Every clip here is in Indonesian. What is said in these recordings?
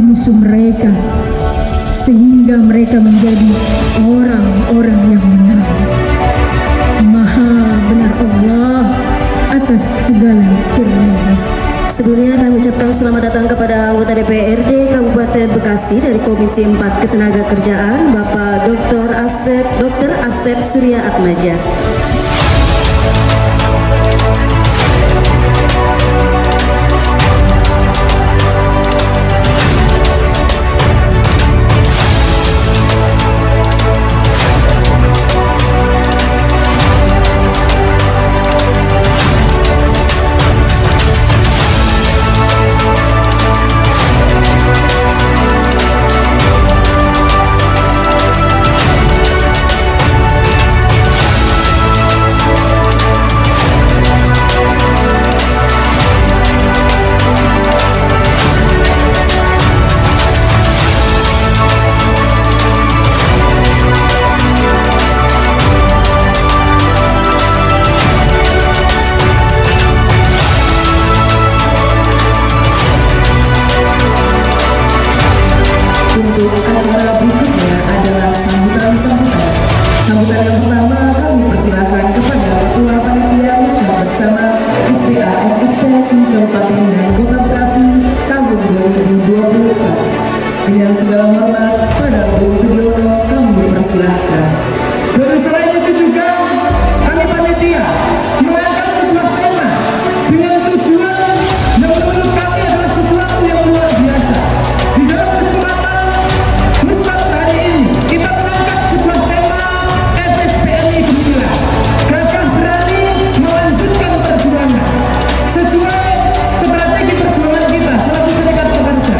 musuh mereka, sehingga mereka menjadi orang-orang yang benar. Maha benar Allah atas segala firman-Nya. Sebelumnya kami ucapkan selamat datang kepada anggota DPRD Kabupaten Bekasi dari Komisi 4 Ketenagakerjaan, Bapak Dr. Asep Surya Atmaja. Untuk acara berikutnya adalah sambutan. Sambutan yang pertama kami persilakan kepada Ketua Panitia Usia Bersama SPA FSTI Kabupaten dan Kota Bekasi tahun 2024. Dengan segala hormat pada Bung Tudiono kami persilakan. Dan selain itu juga kami panitia mengangkat sebuah tema dengan tujuan yang menurut kami adalah sesuatu yang luar biasa. Di dalam kesempatan Musbat hari ini kita mengangkat sebuah tema FSPMI Gemilang, gagah berani melanjutkan perjuangan sesuai strategi perjuangan kita selaku serikat pekerja,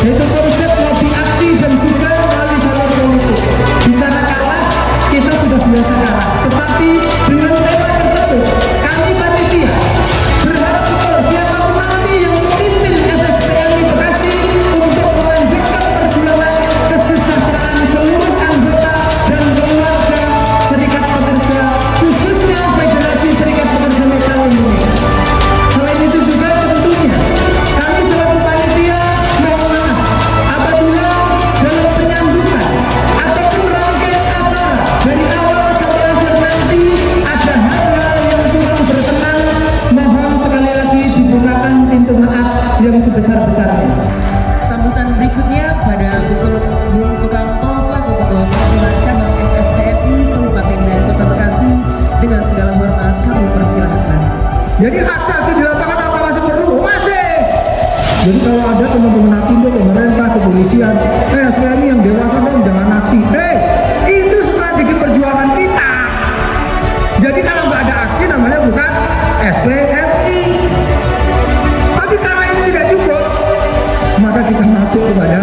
yaitu konsep lobby aksi dan juga melalui jalur politik. Bicara kalah, kita sudah biasa kalah, tetapi dengan tema tersebut kami panitia berharap betul siapapun nanti yang memimpin FSPMI Bekasi untuk melanjutkan perjuangan kesejahteraan seluruh anggota dan keluarga serikat pekerja, khususnya Federasi Serikat Pekerja Metal Indonesia. Selain itu juga tentunya kami selaku panitia mohon maaf apabila dalam penyambutan ataupun rangkaian acara dari awal sampai akhir nanti ada hal-hal yang kurang berkenan, mohon sekali lagi dibukakan pintu maaf yang sebesar-besarnya. Sambutan berikutnya pada Bung Sukamto selaku Ketua Perwakilan Cabang FSPMI Kabupaten dan Kota Bekasi. Dengan segala hormat kami persilahkan. Jadi aksi-aksi di lapangan apa masih perlu? Masih. Jadi kalau ada teman-teman Apindo, pemerintah, kepolisian, SPMI yang dewasa dong jangan aksi. Itu strategi perjuangan kita. Jadi kalau nggak ada aksi namanya bukan SPMI. Tapi karena ini tidak cukup, maka kita masuk kepada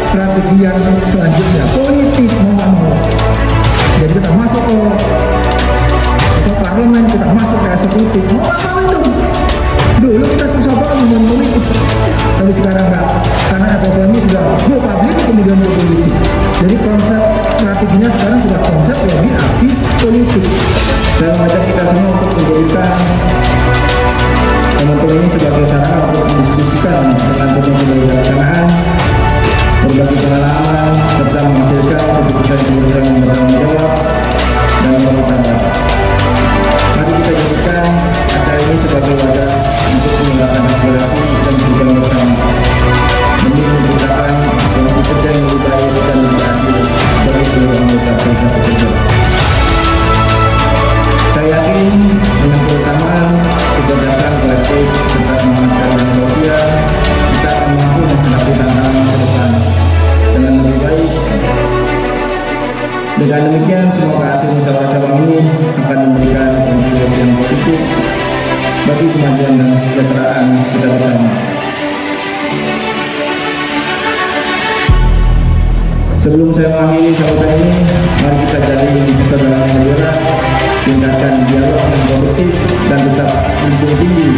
strategi yang selanjutnya, politik mau nggak mau. Jadi kita masuk ke eksekutif. Mau nggak mau itu. Dulu kita susah banget ngomong politik, tapi sekarang nggak, karena FFM sudah go public kemudian go politik. Jadi konsep strateginya sekarang sudah konsep lagi aksi politik. Saya mengajak kita semua untuk menjadikan momentum ini sebagai sarana untuk mendiskusikan dengan berbagai pelaksanaan, berbagi pengalaman, serta menghasilkan keputusan-keputusan yang bertanggung jawab dan bermartabat. Mari kita jadikan acara ini sebagai wadah untuk menyuarakan aspirasi dan tujuan bersama demi menciptakan kondisi kerja yang lebih baik dan lebih adil bagi seluruh anggota serikat pekerja. Saya yakin dengan kebersamaan, kecerdasan kolektif, serta semangat keadilan sosial, kita akan mampu menghadapi tantangan ke depan dengan lebih baik. Dengan demikian, semoga hasil musyawarah cabang ini akan memberikan kontribusi yang positif bagi kemajuan dan kesejahteraan kita bersama. Sebelum saya mengakhiri sambutan ini, mari kita jalin persaudaraan yang bergerak, tingkatkan dialog yang produktif, dan tetap menjunjung tinggi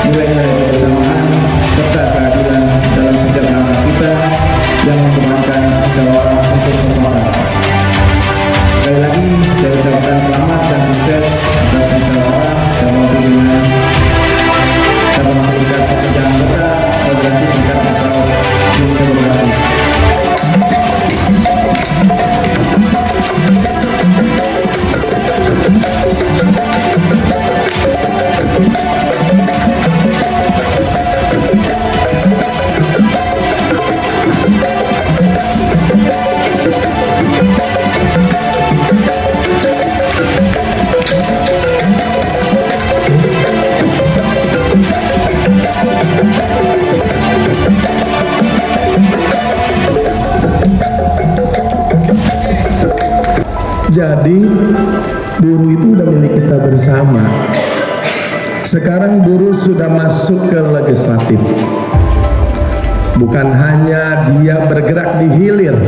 nilai-nilai kebersamaan serta keadilan dalam setiap langkah kita yang mengembangkan musyawarah untuk permukaan. Sekali lagi, saya ucapkan selamat dan sukses atas musyawarah cabang pimpinan cabang serikat pekerja anggota Federasi Serikat atau Konfederasi. Jadi buruh itu udah milik kita bersama. Sekarang buruh sudah masuk ke legislatif. Bukan hanya dia bergerak di hilir,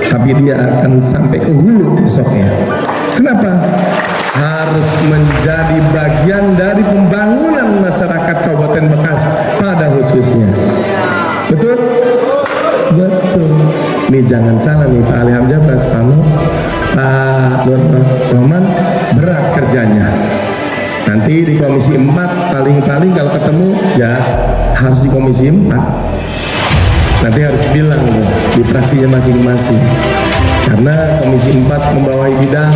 tapi dia akan sampai ke hulu besoknya. Kenapa? Harus menjadi bagian dari pembangunan masyarakat Kabupaten Bekasi pada khususnya. Betul? Betul. Nih jangan salah nih, Pak Ali Hamzah, Pak Supano, Pak Nur Rahman berat kerjanya. Nanti di Komisi 4 paling-paling kalau ketemu ya harus di Komisi 4. Nanti harus bilang di fraksinya masing-masing. Karena Komisi 4 membawahi bidang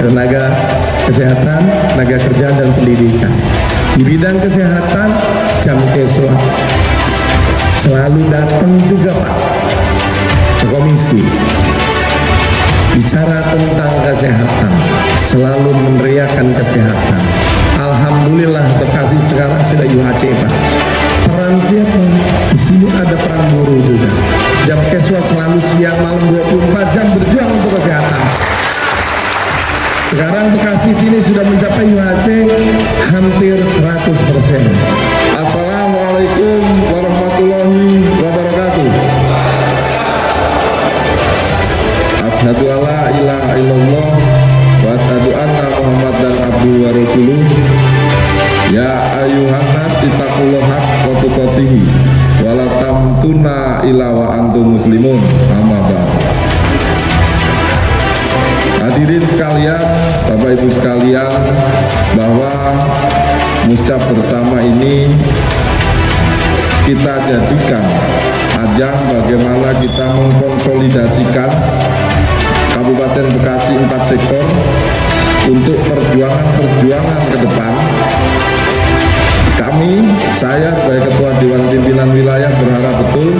tenaga kesehatan, tenaga kerja dan pendidikan. Di bidang kesehatan jam kesua selalu datang juga Pak ke komisi. Bicara tentang kesehatan, selalu meneriakan kesehatan. Alhamdulillah Bekasi sekarang sudah UHC Pak. Peran siapa? Di sini ada peran buruh juga. Jam kesua selalu siang malam 24 jam berjuang untuk kesehatan. Sekarang Bekasi sini sudah mencapai UHC hampir 100%. Assalamualaikum warahmatullahi wabarakatuh. Asyhadu alla ilaha illallah wa asyhadu anna Muhammadan abduhu wa rasuluh. Ya ayyuhan nas ittaqullaha haqqa tuqatih wa la tamutunna illa wa antum muslimun. Amma ba'd. Hadirin sekalian, Bapak Ibu sekalian, bahwa Muscap bersama ini kita jadikan ajang bagaimana kita mengkonsolidasikan Kabupaten Bekasi 4 sektor untuk perjuangan-perjuangan ke depan. Saya sebagai Ketua Dewan Pimpinan Wilayah berharap betul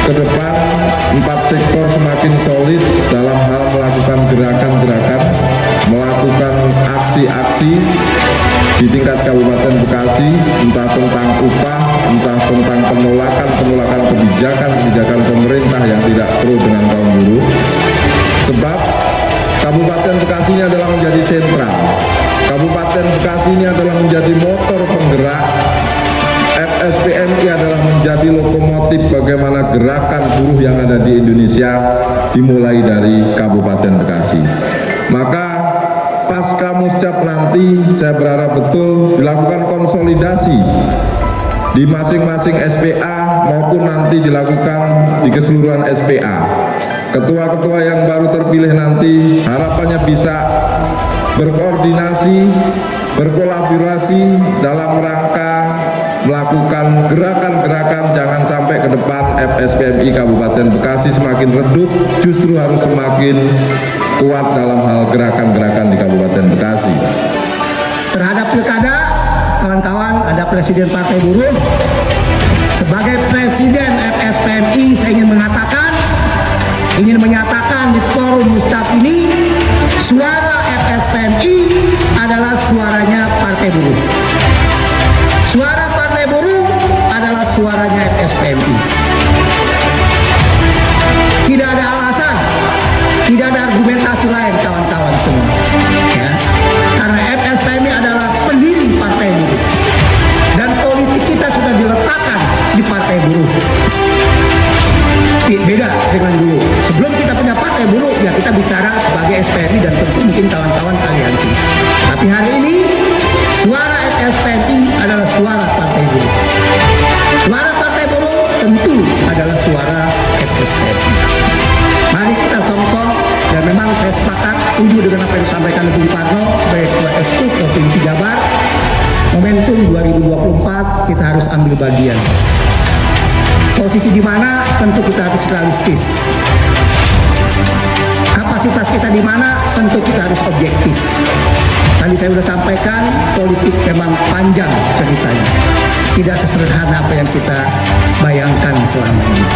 ke depan 4 sektor semakin solid dalam hal melakukan gerakan-gerakan, melakukan aksi-aksi di tingkat Kabupaten Bekasi, entah tentang upah, entah tentang penolakan kebijakan pemerintah yang tidak pro dengan kaum buruh. Sebab Kabupaten Bekasi ini adalah menjadi sentral. Kabupaten Bekasi ini adalah menjadi motor penggerak. FSPMI adalah menjadi lokomotif bagaimana gerakan buruh yang ada di Indonesia dimulai dari Kabupaten Bekasi. Maka pasca muscap nanti saya berharap betul dilakukan konsolidasi di masing-masing SPA maupun nanti dilakukan di keseluruhan SPA. Ketua-ketua yang baru terpilih nanti harapannya bisa berkoordinasi, berkolaborasi dalam rangka melakukan gerakan-gerakan jangan sampai ke depan FSPMI Kabupaten Bekasi semakin redup, justru harus semakin kuat dalam hal gerakan-gerakan di Kabupaten Bekasi. Terhadap pilkada, kawan-kawan, ada Presiden Partai Buruh. Sebagai Presiden FSPMI, saya ingin menyatakan di forum muscap ini, suara FSPMI adalah suaranya Partai Buruh. Suara Partai Buruh adalah suaranya FSPMI. Tidak ada alasan, tidak ada argumentasi lain, kawan-kawan semua. Ya. Karena FSPMI adalah pendiri Partai Buruh. Dan politik kita sudah diletakkan di Partai Buruh. Beda dengan dulu. Sebelum kita punya Partai Buruh, ya kita bicara sebagai SPMI dan tentu mungkin kawan-kawan aliansi. Tapi hari ini suara FSPMI adalah suara Partai Buruh. Suara Partai Buruh tentu adalah suara FSPMI. Mari kita song-song, dan memang saya sepakat setuju dengan apa yang disampaikan Bung Parno sebagai Ketua SPU Provinsi Jabar. Momentum 2024 kita harus ambil bagian. Posisi di mana tentu kita harus realistis. Kapasitas kita di mana tentu kita harus objektif. Tadi saya sudah sampaikan, politik memang panjang ceritanya. Tidak sesederhana apa yang kita bayangkan selama ini.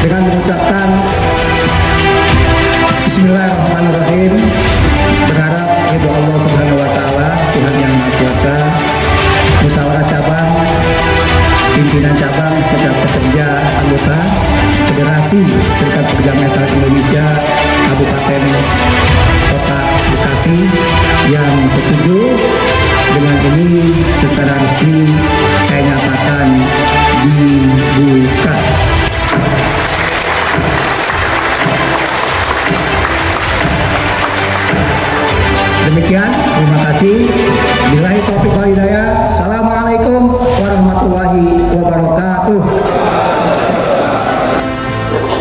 Dengan mengucapkan Bismillahirrahmanirrahim, berharap ridho Allah Subhanahu wa taala, Tuhan yang Maha Kuasa, musyawarah cabang, pimpinan cabang serta pekerja anggota Federasi Serikat Pekerja Metal Indonesia Kabupaten Kota Bekasi yang ketujuh, dengan ini secara resmi saya nyatakan dibuka. Demikian, terima kasih. Billahi taufiq wal hidayah. Assalamualaikum warahmatullahi wabarakatuh.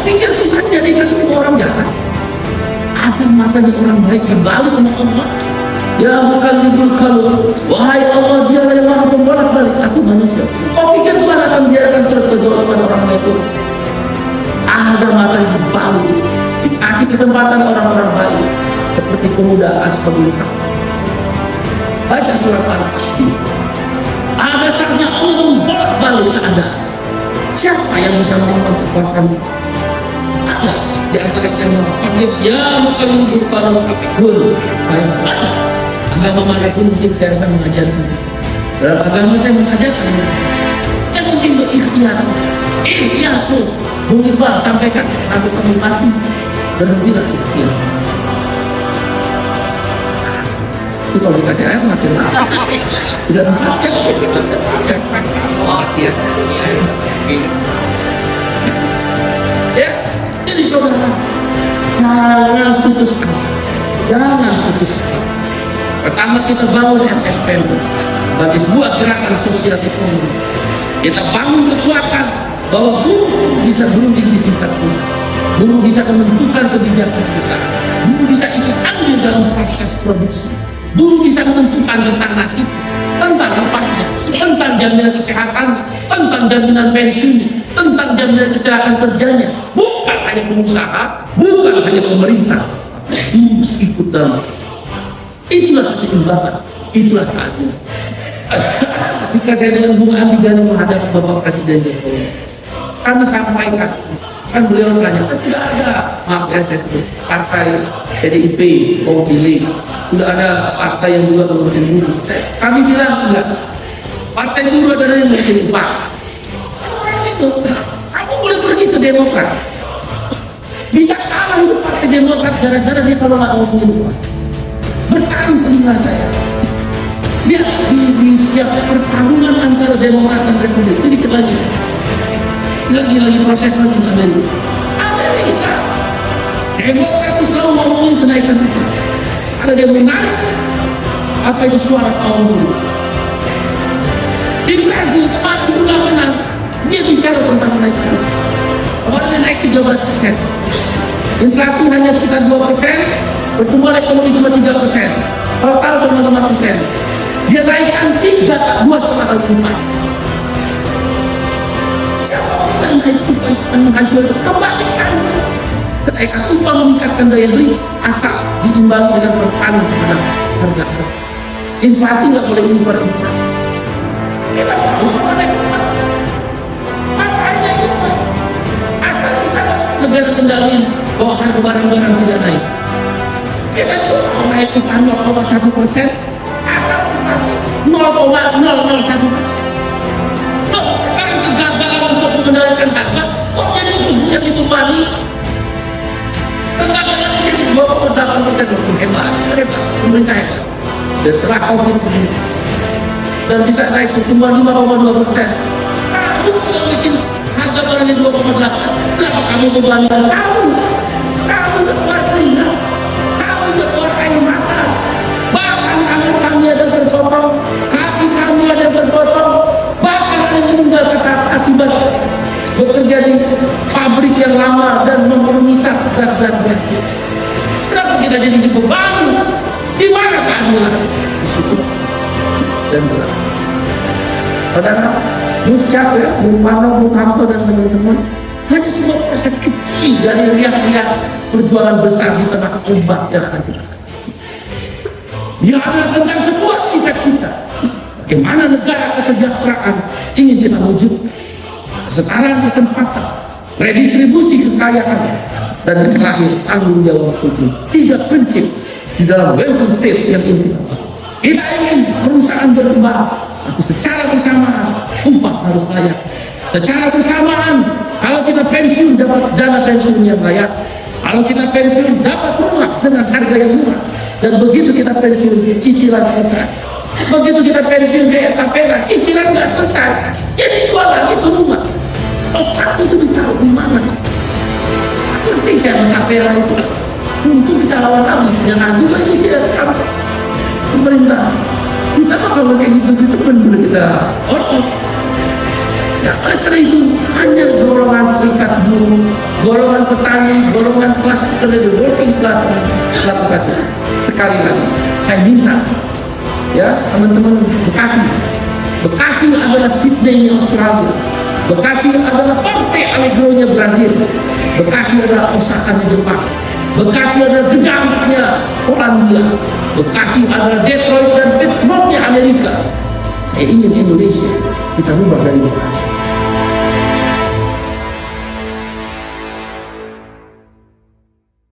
Pikir Tuhan jadikan semua orang jahat. Ada masanya orang baik dibalik sama Allah. Ya mukallibul qulub, wahai Allah, dialah yang maha membolak-balik hati manusia. Kau pikir Tuhan akan biarkan terus kezaliman orang itu? Ada masa yang dibalik itu. Dikasih kesempatan orang-orang baik seperti pemuda Ashabul Kahfi. Baca surat Al-Kahfi. Ada saatnya Allah membolak-balik keadaan. Siapa yang bisa melawan kekuasaan? Ada di antara kita yang mengatakan, ya mukallibul qulub, baik ada. Agama manapun mungkin saya rasa mengajarkan. Dalam agama saya mengajarkan, yang penting berikhtiar. Ikhtiar terus. Bung Iqbal sampaikan sampai kami mati, berhentilah ikhtiar. Itu kalau dikasih air makin lama. Bisa tempatkan. Ya, jadi saudara, jangan putus asa. Jangan putus asa. Pertama kita bangun FSPM sebagai sebuah gerakan sosial ekonomi. Kita bangun kekuatan bahwa buruh bisa berunding di tingkat pusat. Buruh bisa menentukan kebijakan perusahaan. Buruh bisa ikut andil dalam proses produksi. Buruh bisa menentukan tentang nasib, tentang tempatnya, tentang jaminan kesehatan, tentang jaminan pensiun, tentang jaminan kecelakaan kerjanya. Bukan hanya pengusaha, bukan hanya pemerintah, buruh ikut dalam proses. Itulah keseimbangan, itulah keadilan. Ketika saya dengan Bung Andi Gani menghadap Bapak Presiden Jokowi, kami sampaikan, kan beliau tanya, kan sudah ada, maaf saya sebut, partai PDIP, Popili, sudah ada partai yang juga mengurusin buruh. Kami bilang enggak, partai buruh adalah yang mengurusin upah. Itu, kamu boleh pergi ke Demokrat, bisa kalah itu partai Demokrat gara-gara dia kalau nggak ngomongin upah. Bertarung telinga saya. Dia di setiap pertarungan antara Demokrat dan Republik itu dikit lagi proses lagi Amerika. Demokrat itu selalu ngomongin kenaikan upah. karena dia menarik apa itu suara kaum buruh. Di Brazil kemarin bulanan dia bicara tentang kenaikan. Kemarin naik 13%. Inflasi hanya sekitar 2%, pertumbuhan ekonomi cuma 3%, total cuma 5%. Dia naikkan 2,5 kali lipat. Siapa yang naik upah akan menghancurkan kembalikan. Kenaikan upah meningkatkan daya beli asal diimbangi dengan bertahan pada harga. Inflasi nggak boleh inflasi. Kita tahu kalau naik upah, makanya naik upah. Asal bisa negara kendaliin bahwa harga barang-barang tidak naik. Kita juga mau naik upah 0,1%, asal inflasi 0,001%. Sekarang kegagalan untuk mengendalikan harga, kok jadi yang ditupani? Kegagalan menjadi 2,8%, hebat, pemerintah hebat. Dan telah COVID ini, dan bisa naik pertumbuhan 5,2%. Kamu yang bikin harga barangnya 2,8%. Kenapa kamu bebankan? Kamu berkeluar keringat, kamu berkeluar air mata. Bahkan kami ada berpotong, kaki kami ada berpotong, bahkan ada yang meninggal akibat bekerja di pabrik yang lama dan memisah zat-zat beracun. Kenapa kita jadi dibebani? Di mana keadilan? Dan berat. Padahal Muscap ya, Bung Karno, Bung Hamto dan teman-teman hanya sebuah proses kecil dari riak-riak perjuangan besar di tengah umat yang akan kita. Dia adalah tentang sebuah cita-cita. Bagaimana negara kesejahteraan ingin kita wujud, kesetaraan kesempatan, redistribusi kekayaan, dan yang terakhir tanggung jawab publik. 3 prinsip di dalam welfare state yang ingin kita ingin perusahaan berkembang, tapi secara bersamaan upah harus layak. Secara bersamaan, kalau kita pensiun dapat dana pensiun yang layak, kalau kita pensiun dapat rumah dengan harga yang murah, dan begitu kita pensiun cicilan selesai. Begitu kita pensiun kayak KPK, cicilan nggak selesai, ya dijual lagi itu rumah. Otak itu ditaruh di mana? Ngerti saya KPK itu untuk kita lawan habis, jangan juga ini dia pemerintah. Kita mah kalau kayak gitu-gitu benar kita out. Ya, oleh karena itu hanya golongan serikat buruh, golongan petani, golongan kelas pekerja, working class melakukan itu. Sekali lagi, saya minta ya teman-teman Bekasi adalah Sydney Australia, Bekasi adalah Porto Alegre-nya Brazil, Bekasi adalah Osaka-nya Jepang, Bekasi adalah Gdańsk-nya Polandia, Bekasi adalah Detroit dan Pittsburgh-nya Amerika. Saya ingin Indonesia kita rubah dari Bekasi.